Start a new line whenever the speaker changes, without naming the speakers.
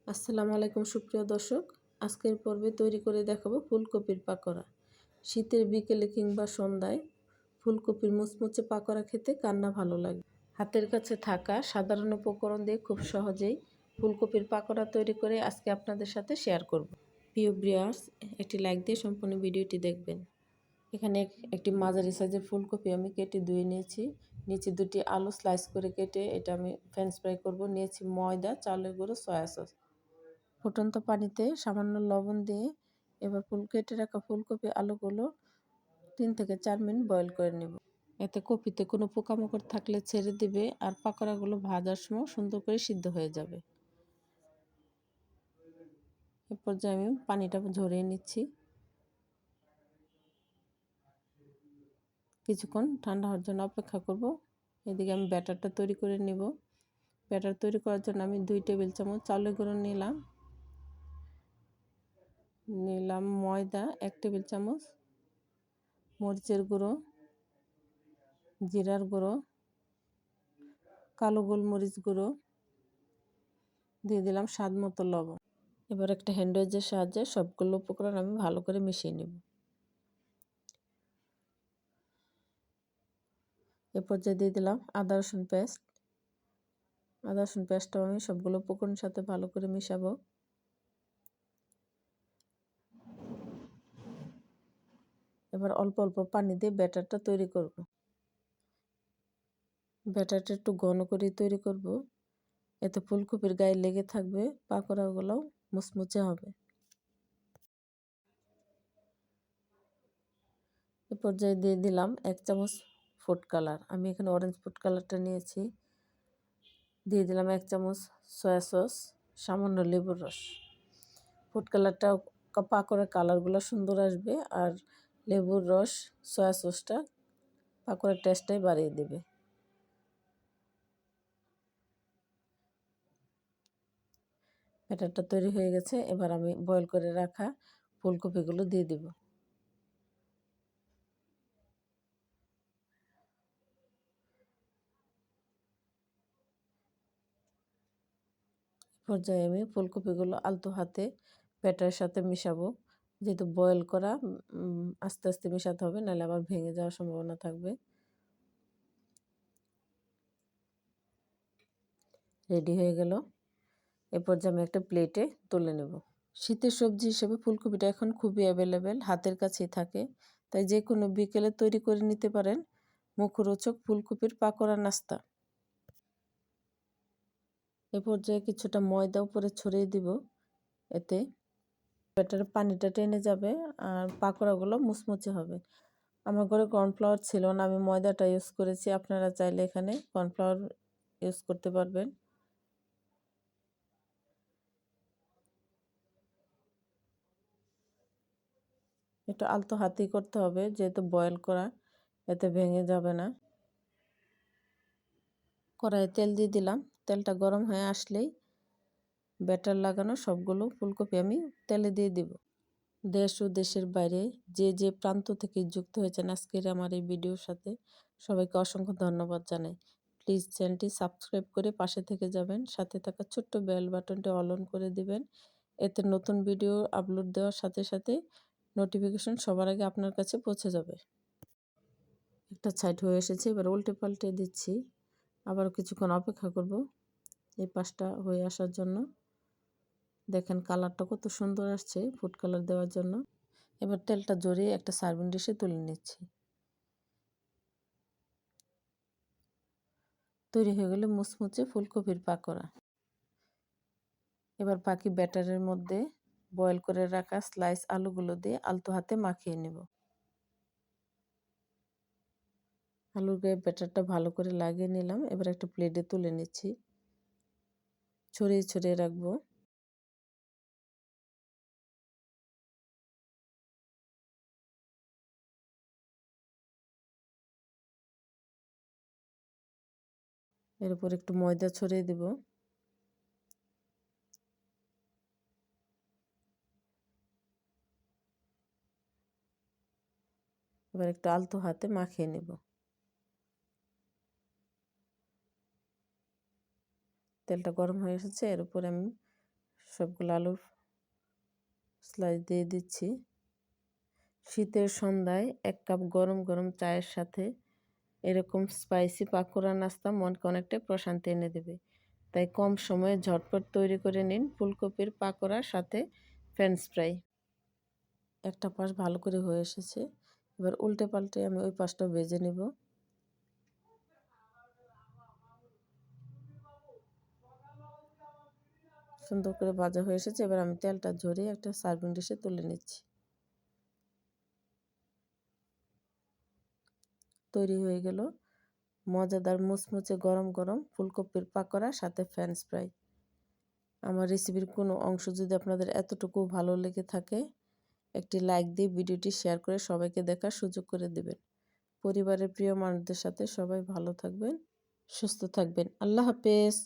আসসালামু আলাইকুম সুপ্রিয় দর্শক। আজকের পর্বে তৈরি করে দেখাবো ফুলকপির পাকোড়া। শীতের বিকেলে কিংবা সন্ধ্যায় ফুলকপির মুচমুচে পাকোড়া খেতে কার না ভালো লাগে। হাতের কাছে থাকা সাধারণ উপকরণ দিয়ে খুব সহজেই ফুলকপির পাকোড়া তৈরি করে আজকে আপনাদের সাথে শেয়ার করব। প্রিয় ভিউয়ার্স, একটি লাইক দিয়ে সম্পূর্ণ ভিডিওটি দেখবেন। এখানে একটি মাঝারি সাইজের ফুলকপি আমি কেটে ধুয়ে নিয়েছি। নিচে দুটি আলু স্লাইস করে কেটে এটা আমি ফ্রেঞ্চ ফ্রাই করব। নিয়েছি ময়দা, চালের গুঁড়ো, সয়া সস। ফুটন্ত পানিতে সামান্য লবণ দিয়ে এবার কেটে রাখা ফুলকপি আলুগুলো 3 থেকে 4 মিনিট বয়ল করে নেব। এতে কপিতে কোনো পোকামাকড় থাকলে ছেড়ে দিবে আর পাকোড়াগুলো ভাজার সময় সুন্দর করে সিদ্ধ হয়ে যাবে। এ পর্যায়ে আমি পানিটা ঝরিয়ে নিচ্ছি। কিছুক্ষণ ঠান্ডা হওয়ার জন্য অপেক্ষা করব। এদিকে আমি ব্যাটারটা তৈরি করে নেব। ব্যাটার তৈরি করার জন্য আমি 2 টেবিল চামচ চালের গুঁড়ো নিলাম ময়দা 1 টেবিল চামচ, মরিচের গুঁড়ো, জিরার গুঁড়ো, কালো গোলমরিচ গুঁড়ো, দিয়ে দিলাম স্বাদ মতো লবণ। এবার একটা হ্যান্ড উইচের সাহায্যে সবগুলো উপকরণ আমি ভালো করে মিশিয়ে নেব। এ পর্যায়ে দিয়ে দিলাম আদা রসুন পেস্ট। আদা রসুন পেস্টটাও আমি সবগুলো উপকরণের সাথে ভালো করে মিশাবো। এবার অল্প অল্প পানি দিয়ে ব্যাটারটা তৈরি করব। ব্যাটারটা একটু ঘন করে তৈরি করব, এতে ফুলকপির গায়ে লেগে থাকবে, পাকোড়াগুলোও মুচমুচে হবে। এ পর্যায়ে দিয়ে দিলাম 1 চামচ ফুড কালার। আমি এখানে অরেঞ্জ ফুড কালারটা নিয়েছি। দিয়ে দিলাম 1 চামচ সয়া সস, সামান্য লেবুর রস। ফুড কালারটা পাকোড়ার কালারগুলো সুন্দর আসবে আর লেবুর রস, সয়া সসটা পাকোড়ার টেস্টটাই বাড়িয়ে দেবে। ব্যাটারটা তৈরি হয়ে গেছে। এবার আমি বয়েল করে রাখা ফুলকপিগুলো দিয়ে দেব। পর্যায়ে আমি ফুলকপিগুলো আলতো হাতে ব্যাটারের সাথে মিশাবো। যেহেতু বয়েল করা, আস্তে আস্তে মেশাতে হবে, নাহলে আবার ভেঙে যাওয়ার সম্ভাবনা থাকবে। রেডি হয়ে গেল। এ পর্যায়ে আমি একটা প্লেটে তুলে নেব। শীতের সবজি হিসেবে ফুলকপিটা এখন খুবই অ্যাভেলেবেল, হাতের কাছেই থাকে। তাই যে কোনো বিকেলে তৈরি করে নিতে পারেন মুখরোচক ফুলকপির পাকোড়া নাস্তা। এ পর্যায়ে কিছুটা ময়দা উপরে ছড়িয়ে দিব। এতে ব্যাটারের পানিটা টেনে যাবে আর পাকোড়াগুলো মুচমুচে হবে। আমার ঘরে কর্নফ্লাওয়ার ছিল না, আমি ময়দাটা ইউজ করেছি। আপনারা চাইলে এখানে কর্নফ্লাওয়ার ইউজ করতে পারবেন। একটু আলতো হাতেই করতে হবে, যেহেতু বয়েল করা, এতে ভেঙে যাবে না। কড়াইয়ে তেল দিয়ে দিলাম। তেলটা গরম হয়ে আসলেই ব্যাটার লাগানো সবগুলো ফুলকপি আমি তেলে দিয়ে দিব। দেশ ও দেশের বাইরে যে যে প্রান্ত থেকে যুক্ত হয়েছেন আজকের আমার এই ভিডিওর সাথে, সবাইকে অসংখ্য ধন্যবাদ জানাই। প্লিজ চ্যানেলটি সাবস্ক্রাইব করে পাশে থেকে যাবেন। সাথে থাকা ছোট্ট বেল বাটনটি অল অন করে দিবেন। এতে নতুন ভিডিও আপলোড দেওয়ার সাথে সাথে নোটিফিকেশন সবার আগে আপনার কাছে পৌঁছে যাবে। একটা সাইড হয়ে এসেছে, এবার উল্টে পাল্টে দিচ্ছি। আবার কিছুক্ষণ অপেক্ষা করব এই পাশটা হয়ে আসার জন্য। দেখেন কালারটা কত সুন্দর আসছে ফুড কালার দেওয়ার জন্য। এবার তেলটা ঝরিয়ে একটা সার্ভিং ডিশে তুলে নিচ্ছি। তৈরি হয়ে গেলে মুচমুচে ফুলকপির পাকোড়া। এবার বাকি ব্যাটারের মধ্যে বয়েল করে রাখা স্লাইস আলুগুলো দিয়ে আলতো হাতে মাখিয়ে নেব। আলুর গায়ে ব্যাটারটা ভালো করে লাগিয়ে নিলাম। এবার একটা প্লেটে তুলে নিচ্ছি, ছড়িয়ে ছড়িয়ে রাখবো। এর উপর একটু ময়দা ছড়িয়ে দেব। এবার একটু আলতো হাতে মাখিয়ে নেব। তেলটা গরম হয়ে এসেছে, এর উপরে আমি সবগুলো আলুর স্লাইস দিয়ে দিচ্ছি। শীতের সন্ধ্যায় 1 কাপ গরম গরম চায়ের সাথে এরকম স্পাইসি পাকোড়া নাস্তা মনকে অনেকটাই প্রশান্তি এনে দেবে। তাই কম সময়ে ঝটপট তৈরি করে নিন ফুলকপির পাকোড়ার সাথে ফ্রেঞ্চ ফ্রাই। একটা পাশ ভালো করে হয়ে এসেছে, এবার উল্টে পাল্টে আমি ওই পাশটা ভেজে নেব। সুন্দর করে ভাজা হয়ে এসেছে, এবার আমি তেলটা ঝরিয়ে একটা সার্ভিং ডিশে তুলে নিচ্ছি। তৈরি হয়ে গেল মজাদার মুচমুচে গরম গরম ফুলকপির পাকোড়া সাথে ফ্রেঞ্চ ফ্রাই। আমার রেসিপির কোনো অংশ যদি আপনাদের এতটুকু ভালো লেগে থাকে, একটি লাইক দিয়ে ভিডিওটি শেয়ার করে সবাইকে দেখার সুযোগ করে দেবেন। পরিবারের প্রিয় মানুষদের সাথে সবাই ভালো থাকবেন, সুস্থ থাকবেন। আল্লাহ হাফেজ।